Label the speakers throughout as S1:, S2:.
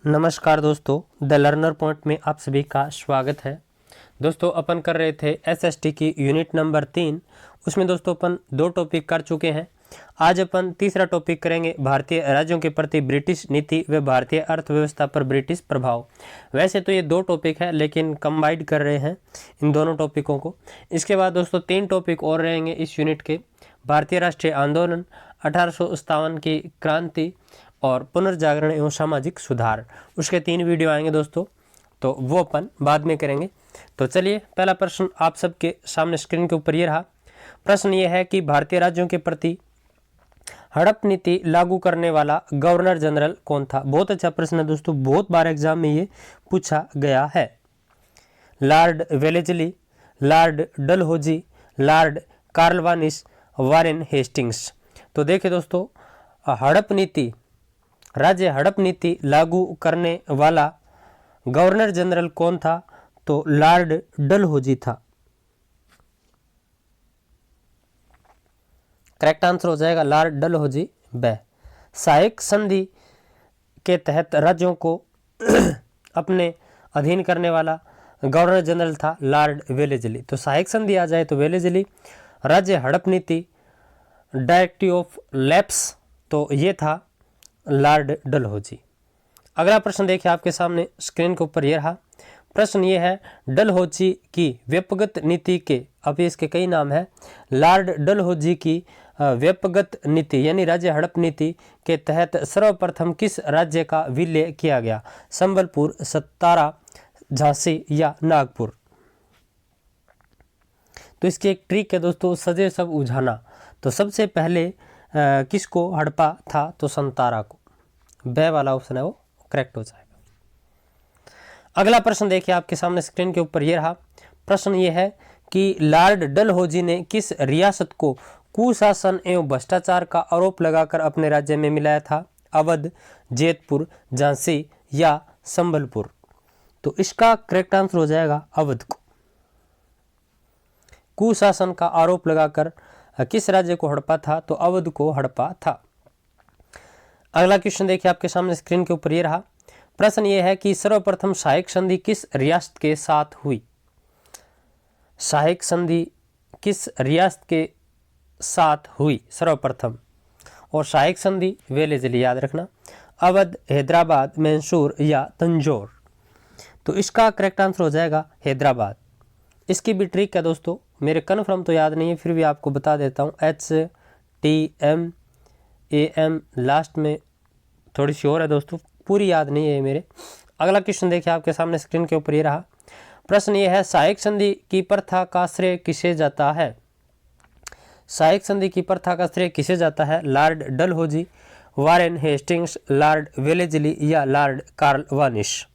S1: नमस्कार दोस्तों, the learner point में आप सभी का स्वागत है। दोस्तों अपन कर रहे थे एसएसटी की यूनिट नंबर 3। उसमें दोस्तों अपन 2 टॉपिक कर चुके हैं। आज अपन तीसरा टॉपिक करेंगे, भारतीय राज्यों के प्रति ब्रिटिश नीति व भारतीय अर्थव्यवस्था पर ब्रिटिश प्रभाव। वैसे तो ये 2 टॉपिक है लेकिन कंबाइंड कर रहे हैं इन दोनों टॉपिकों को। इसके बाद दोस्तों 3 टॉपिक और रहेंगे इस यूनिट के, भारतीय राष्ट्रीय आंदोलन, 1857 की क्रांति और पुनर्जागरण एवं सामाजिक सुधार। उसके 3 वीडियो आएंगे दोस्तों, तो वो अपन बाद में करेंगे। तो चलिए, पहला प्रश्न आप सबके सामने स्क्रीन के ऊपर ये रहा। प्रश्न ये है कि भारतीय राज्यों के प्रति हड़प नीति लागू करने वाला गवर्नर जनरल कौन था। बहुत अच्छा प्रश्न है दोस्तों, बहुत बार एग्जाम में ये पूछा गया है। Lord Wellesley, Lord Dalhousie, Lord Cornwallis, Warren Hastings. तो देखिए दोस्तों, हड़प नीति, राज्य हड़प नीति लागू करने वाला गवर्नर जनरल कौन था, तो लॉर्ड डलहौजी था। करेक्ट आंसर हो जाएगा लॉर्ड डलहौजी ब। सहायक संधि के तहत राज्यों को अपने अधीन करने वाला गवर्नर जनरल था लॉर्ड वेलेस्ली। तो सहायक संधि आ जाए तो वेलेस्ली। राज्य हड़प नीति, डायरेक्टिव ऑफ लैप्स, तो ये था लॉर्ड डलहौजी। अगला प्रश्न देखिए आपके सामने स्क्रीन के ऊपर यह रहा। प्रश्न ये है, डलहौजी की व्यक्तिगत नीति के, अब इसके कई नाम है, लॉर्ड डलहौजी की व्यक्तिगत नीति यानी राज्य हड़प नीति के तहत सर्वप्रथम किस राज्य का विलय किया गया। संबलपुर, सतारा, झांसी या नागपुर। तो इसकी एक ट्रिक है दोस्तों, सजे सब उझाना। तो सबसे पहले किसको हड़पा था, तो संतारा को। ब वाला ऑप्शन है वो करेक्ट हो जाएगा। अगला प्रश्न देखिए आपके सामने स्क्रीन के ऊपर ये रहा। प्रश्न ये है कि लॉर्ड डलहौजी ने किस रियासत को कुशासन एवं भ्रष्टाचार का आरोप लगाकर अपने राज्य में मिलाया था। अवध, जैतपुर, झांसी या संबलपुर। तो इसका करेक्ट आंसर हो जाएगा अवध को। कुशासन का आरोप लगाकर किस राज्य को हड़पा था, तो अवध को हड़पा था। अगला क्वेश्चन देखिए आपके सामने स्क्रीन के ऊपर ये रहा। प्रश्न ये है कि सर्वप्रथम सहायक संधि किस रियासत के साथ हुई। सहायक संधि किस रियासत के साथ हुई सर्वप्रथम, और सहायक संधि वेलेस्ली, याद रखना। अवध, हैदराबाद, मैसूर या तंजौर। तो इसका करेक्ट आंसर हो जाएगा हैदराबाद। इसकी भी ट्रिक है दोस्तों, मेरे कन्फर्म तो याद नहीं है, फिर भी आपको बता देता हूँ। HTMAM लास्ट में थोड़ी सी और है दोस्तों, पूरी याद नहीं है मेरे। अगला क्वेश्चन देखिए आपके सामने स्क्रीन के ऊपर ये रहा। प्रश्न ये है, सहायक संधि की प्रथा का श्रेय किसे जाता है। सहायक संधि की प्रथा का श्रेय किसे जाता है। Lord Dalhousie, Warren Hastings, Lord Wellesley या लॉर्ड कॉर्नवालिस।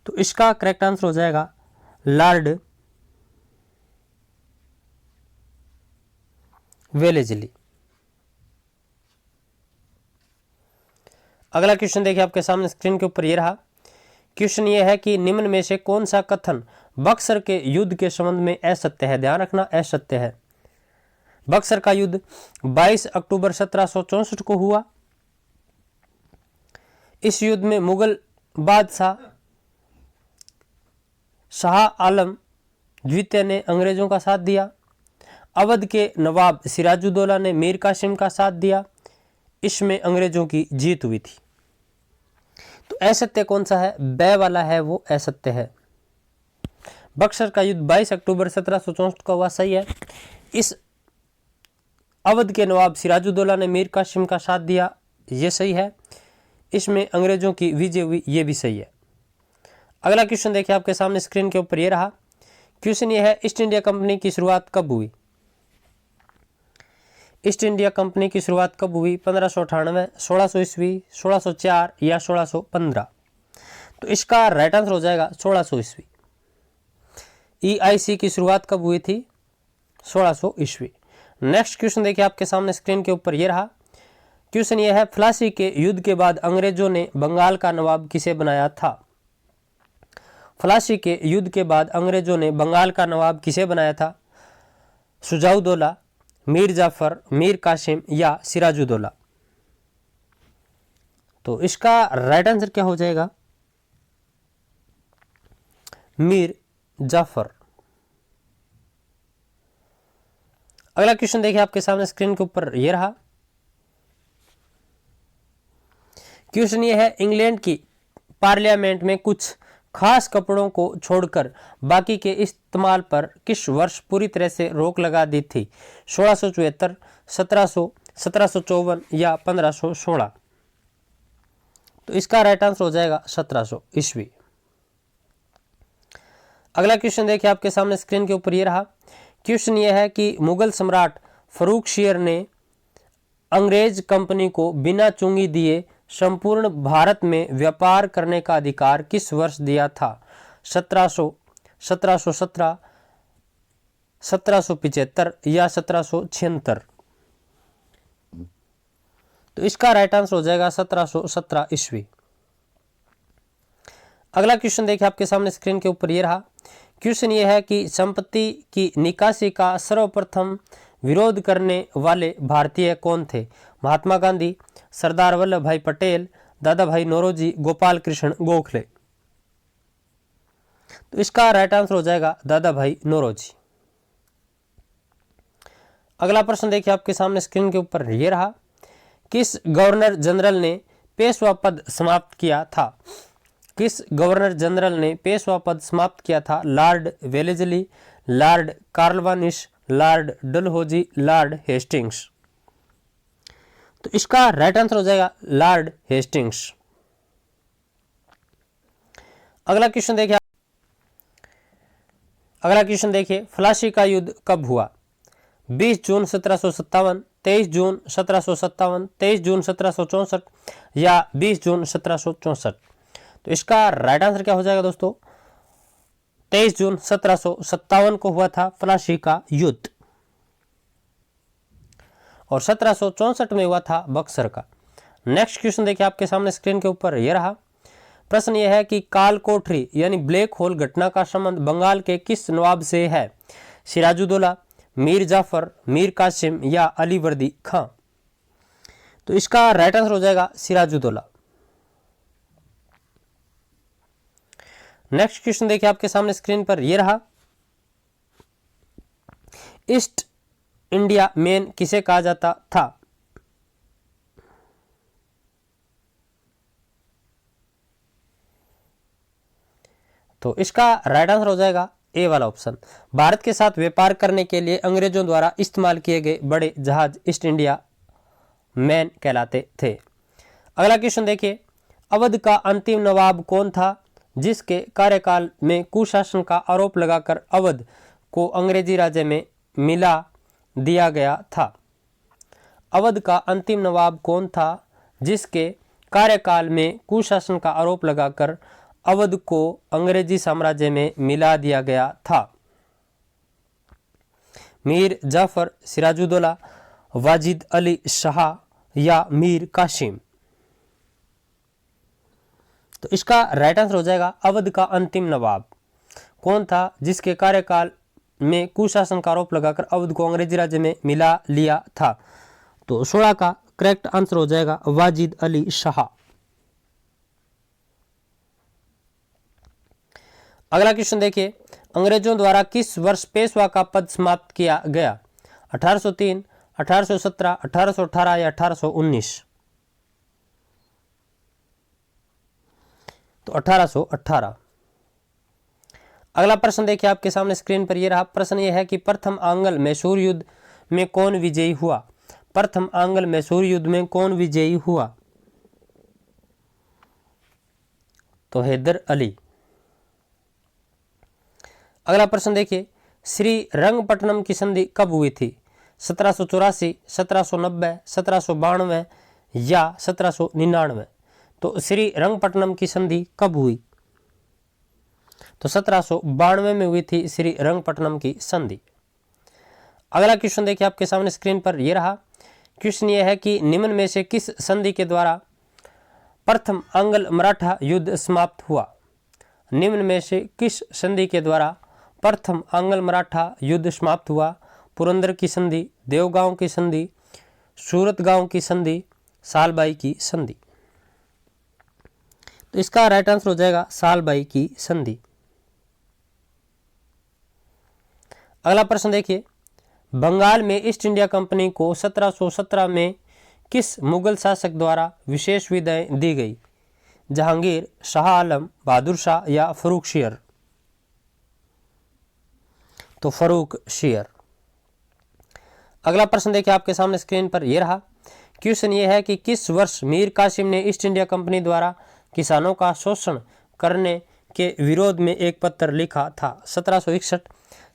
S1: तो इसका करेक्ट आंसर हो जाएगा लॉर्ड वेलेस्ली। अगला क्वेश्चन देखिए आपके सामने स्क्रीन के ऊपर ये रहा। क्वेश्चन ये है कि निम्न में से कौन सा कथन बक्सर के युद्ध के संबंध में असत्य है। ध्यान रखना, असत्य है। बक्सर का युद्ध 22 अक्टूबर 1764 को हुआ। इस युद्ध में मुगल बादशाह शाह आलम द्वितीय ने अंग्रेजों का साथ दिया। अवध के नवाब सिराजुद्दौला ने मीर कासिम का साथ दिया। इसमें अंग्रेजों की जीत हुई थी। तो असत्य कौन सा है, ब वाला है वो असत्य है। बक्सर का युद्ध 22 अक्टूबर 1764 का हुआ, सही है। इस अवध के नवाब सिराजुद्दौला ने मीर कासिम का साथ दिया, ये सही है। इसमें अंग्रेजों की विजय हुई, ये भी सही है। अगला क्वेश्चन देखिए आपके सामने स्क्रीन के ऊपर ये रहा। क्वेश्चन ये है, ईस्ट इंडिया कंपनी की शुरुआत कब हुई। ईस्ट इंडिया कंपनी की शुरुआत कब हुई। 1598, 1600 ईस्वी, 1604 या 1615। तो इसका राइट आंसर हो जाएगा 1600 ईस्वी। EIC की शुरुआत कब हुई थी, 1600 ईस्वी। नेक्स्ट क्वेश्चन देखिए आपके सामने स्क्रीन के ऊपर ये रहा। क्वेश्चन ये है, प्लासी के युद्ध के बाद अंग्रेजों ने बंगाल का नवाब किसे बनाया था। प्लासी के युद्ध के बाद अंग्रेजों ने बंगाल का नवाब किसे बनाया था। शुजाउद्दौला, मीर जाफर, मीर कासिम या सिराजुद्दौला। तो इसका राइट आंसर क्या हो जाएगा, मीर जाफर। अगला क्वेश्चन देखिए आपके सामने स्क्रीन के ऊपर ये रहा। क्वेश्चन ये है, इंग्लैंड की पार्लियामेंट में कुछ खास कपड़ों को छोड़कर बाकी के इस्तेमाल पर किस वर्ष पूरी तरह से रोक लगा दी थी? 1674, 1700, 1754 या 1516? तो इसका राइट आंसर हो जाएगा 1700 ईस्वी। अगला क्वेश्चन देखिए आपके सामने स्क्रीन के ऊपर ये रहा। क्वेश्चन ये है कि मुगल सम्राट फर्रुखशियर ने अंग्रेज कंपनी को बिना चुंगी दिए संपूर्ण भारत में व्यापार करने का अधिकार किस वर्ष दिया था? 1700, 1717, 1775 या 1776? तो इसका राइट आंसर हो जाएगा 1717 ईस्वी। अगला क्वेश्चन देखिए आपके सामने स्क्रीन के ऊपर ये रहा। क्वेश्चन ये है कि संपत्ति की निकासी का सर्वप्रथम विरोध करने वाले भारतीय कौन थे? महात्मा गांधी, सरदार वल्लभ भाई पटेल, दादा भाई नौरोजी, गोपाल कृष्ण गोखले? तो इसका राइट आंसर हो जाएगा दादा भाई नौरोजी। अगला प्रश्न देखिए आपके सामने स्क्रीन के ऊपर ये रहा। किस गवर्नर जनरल ने पेशवा पद समाप्त किया था? किस गवर्नर जनरल ने पेशवा पद समाप्त किया था? Lord Wellesley, Lord Cornwallis, Lord Dalhousie, Lord Hastings? तो इसका राइट आंसर हो जाएगा लॉर्ड हेस्टिंग्स। अगला क्वेश्चन देखिए, फ्लासी का युद्ध कब हुआ? 20 जून 1757, 23 जून 1757, 23 जून 1764 या 20 जून 1764? तो इसका राइट आंसर क्या हो जाएगा दोस्तों? 23 जून 1757 को हुआ था फ्लासी का युद्ध, और 1764 में हुआ था बक्सर का। नेक्स्ट क्वेश्चन देखिए आपके सामने स्क्रीन के ऊपर यह रहा। प्रश्न यह है कि काल कोठरी यानी ब्लैक होल घटना का संबंध बंगाल के किस नवाब से है? सिराजुद्दौला, मीर जाफर, मीर कासिम या अलीवर्दी खां? तो इसका राइट आंसर हो जाएगा सिराजुद्दौला। नेक्स्ट क्वेश्चन देखिए आपके सामने स्क्रीन पर यह रहा। ईस्ट इंडिया मैन किसे कहा जाता था? तो इसका राइट आंसर हो जाएगा ए वाला ऑप्शन। भारत के साथ व्यापार करने के लिए अंग्रेजों द्वारा इस्तेमाल किए गए बड़े जहाज ईस्ट इंडिया मैन कहलाते थे। अगला क्वेश्चन देखिए, अवध का अंतिम नवाब कौन था जिसके कार्यकाल में कुशासन का आरोप लगाकर अवध को अंग्रेजी राज्य में मिला दिया गया था? अवध का अंतिम नवाब कौन था जिसके कार्यकाल में कुशासन का आरोप लगाकर अवध को अंग्रेजी साम्राज्य में मिला दिया गया था? मीर जाफर, सिराजुद्दौला, वाजिद अली शाह या मीर कासिम? तो इसका राइट आंसर हो जाएगा अवध का अंतिम नवाब कौन था जिसके कार्यकाल में कुशासन का आरोप लगाकर अवध को अंग्रेजी राज्य में मिला लिया था? तो 16 का करेक्ट आंसर हो जाएगा वाजिद अली शाह। अगला क्वेश्चन देखिए, अंग्रेजों द्वारा किस वर्ष पेशवा का पद समाप्त किया गया? 1803, 1817, 1818 या 1819? तो 1818। अगला प्रश्न देखिए आपके सामने स्क्रीन पर यह रहा। प्रश्न यह है कि प्रथम आंग्ल मैसूर युद्ध में कौन विजयी हुआ? प्रथम आंग्ल मैसूर युद्ध में कौन विजयी हुआ? तो हैदर अली। अगला प्रश्न देखिए, श्री रंगपट्टनम की संधि कब हुई थी? 1784, 1790, 1792 या 1799? तो श्री रंगपट्टनम की संधि कब हुई? तो 1792 में हुई थी श्री रंगपट्टनम की संधि। अगला क्वेश्चन देखिए आपके सामने स्क्रीन पर यह रहा। क्वेश्चन यह है कि निम्न में से किस संधि के द्वारा प्रथम आंग्ल मराठा युद्ध समाप्त हुआ? निम्न में से किस संधि के द्वारा प्रथम आंग्ल मराठा युद्ध समाप्त हुआ? पुरंदर की संधि, देवगांव की संधि, सूरतगांव की संधि, सालबाई की संधि? तो इसका राइट आंसर हो जाएगा सालबाई की संधि। अगला प्रश्न देखिए, बंगाल में ईस्ट इंडिया कंपनी को 1717 में किस मुगल शासक द्वारा विशेष विदाई दी गई? जहांगीर, शाह आलम, बहादुर शाह या फरूख शेर? तो फरूख शेर। अगला प्रश्न देखिए आपके सामने स्क्रीन पर यह रहा। क्वेश्चन ये है कि किस वर्ष मीर कासिम ने ईस्ट इंडिया कंपनी द्वारा किसानों का शोषण करने के विरोध में एक पत्र लिखा था? 1761,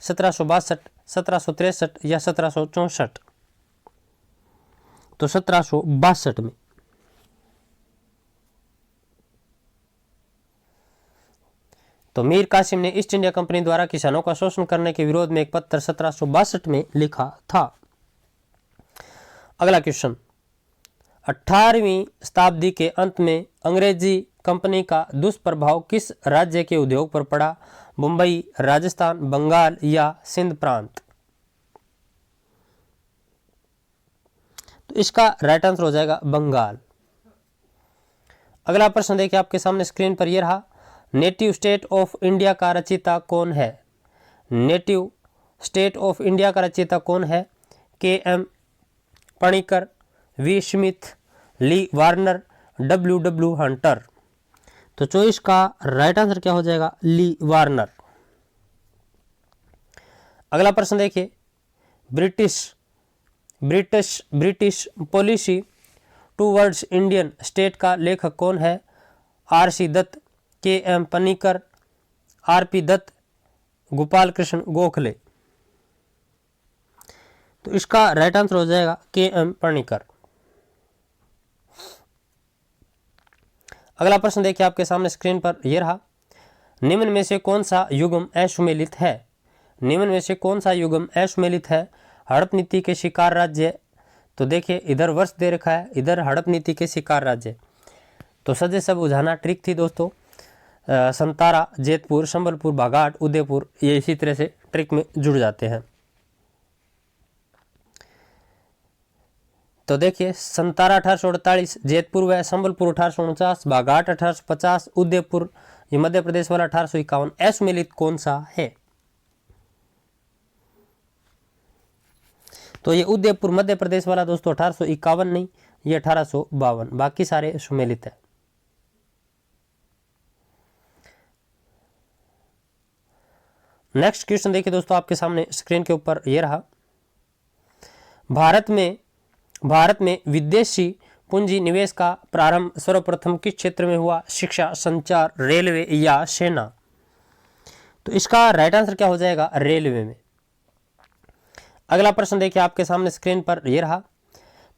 S1: 1762, 1763 या 1764? तो 1762 में। तो मीर कासिम ने ईस्ट इंडिया कंपनी द्वारा किसानों का शोषण करने के विरोध में एक पत्र 1762 में लिखा था। अगला क्वेश्चन, 18वीं शताब्दी के अंत में अंग्रेजी कंपनी का दुष्प्रभाव किस राज्य के उद्योग पर पड़ा? मुंबई, राजस्थान, बंगाल या सिंध प्रांत? तो इसका राइट आंसर हो जाएगा बंगाल। अगला प्रश्न देखिए आपके सामने स्क्रीन पर यह रहा। नेटिव स्टेट ऑफ इंडिया का रचयिता कौन है? नेटिव स्टेट ऑफ इंडिया का रचयिता कौन है? K M. Panikkar, V Smith, Lee Warner, W Hunter? तो चॉइस का राइट आंसर क्या हो जाएगा? Lee Warner. अगला प्रश्न देखिए, British policy towards Indian state का लेखक कौन है? R C. Dutt, K M. Panikkar, R P. Dutt, Gopal Krishna Gokhale? तो इसका राइट आंसर हो जाएगा के.एम. पणिकर। अगला प्रश्न देखिए आपके सामने स्क्रीन पर यह रहा। निम्न में से कौन सा युग्म असुमेलित है? निम्न में से कौन सा युग्म असुमेलित है? हड़प नीति के शिकार राज्य? तो देखिए इधर वर्ष दे रखा है, इधर हड़प नीति के शिकार राज्य। तो सजे सब बुझाना ट्रिक थी दोस्तों। संतारा, जेतपुर, संबलपुर, बाघाट, उदयपुर, ये इसी तरह से ट्रिक में जुड़ जाते हैं। तो देखिए संतारा 1848, जेतपुर व संबलपुर 1849, बाघाट 1850, उदयपुर ये मध्य प्रदेश वाला 1851। असुमेलित कौन सा है? तो ये उदयपुर मध्य प्रदेश वाला दोस्तों 1851 नहीं, ये 1852, बाकी सारे सुमेलित है। नेक्स्ट क्वेश्चन देखिए दोस्तों आपके सामने स्क्रीन के ऊपर ये रहा। भारत में विदेशी पूंजी निवेश का प्रारंभ सर्वप्रथम किस क्षेत्र में हुआ? शिक्षा, संचार, रेलवे या सेना? तो इसका राइट आंसर क्या हो जाएगा? रेलवे में। अगला प्रश्न देखिए आपके सामने स्क्रीन पर यह रहा।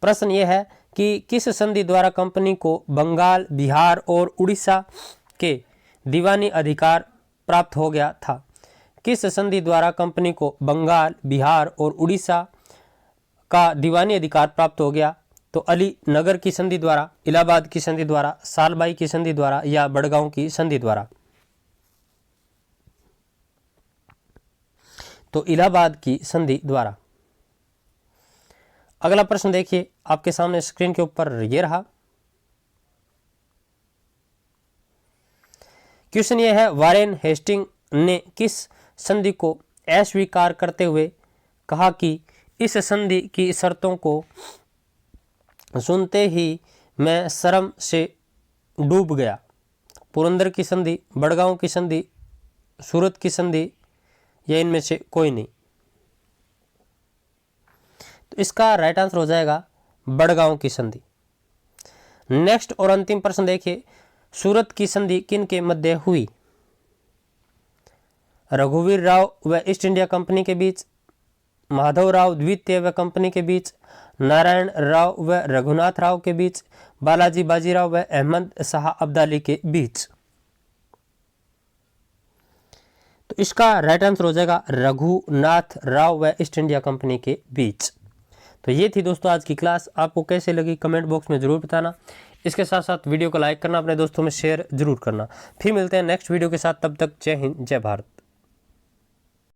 S1: प्रश्न यह है कि किस संधि द्वारा कंपनी को बंगाल, बिहार और उड़ीसा के दीवानी अधिकार प्राप्त हो गया था? किस संधि द्वारा कंपनी को बंगाल, बिहार और उड़ीसा का दीवानी अधिकार प्राप्त हो गया? तो अली नगर की संधि द्वारा, इलाहाबाद की संधि द्वारा, सालबाई की संधि द्वारा या बड़गांव की संधि द्वारा? तो इलाहाबाद की संधि द्वारा। अगला प्रश्न देखिए आपके सामने स्क्रीन के ऊपर ये रहा। क्वेश्चन ये है, वारेन हेस्टिंग ने किस संधि को अस्वीकार करते हुए कहा कि इस संधि की शर्तों को सुनते ही मैं शर्म से डूब गया? पुरंदर की संधि, बड़गांव की संधि, सूरत की संधि या इनमें से कोई नहीं? तो इसका राइट आंसर हो जाएगा बड़गांव की संधि। नेक्स्ट और अंतिम प्रश्न देखिए, सूरत की संधि किन के मध्य हुई? रघुवीर राव व ईस्ट इंडिया कंपनी के बीच, माधव राव द्वितीय व कंपनी के बीच, नारायण राव व रघुनाथ राव के बीच, बालाजी बाजीराव व अहमद शाह अब्दाली के बीच? तो इसका राइट आंसर हो जाएगा रघुनाथ राव व ईस्ट इंडिया कंपनी के बीच। तो ये थी दोस्तों आज की क्लास। आपको कैसे लगी कमेंट बॉक्स में जरूर बताना। इसके साथ साथ वीडियो को लाइक करना, अपने दोस्तों में शेयर जरूर करना। फिर मिलते हैं नेक्स्ट वीडियो के साथ, तब तक जय हिंद, जय भारत।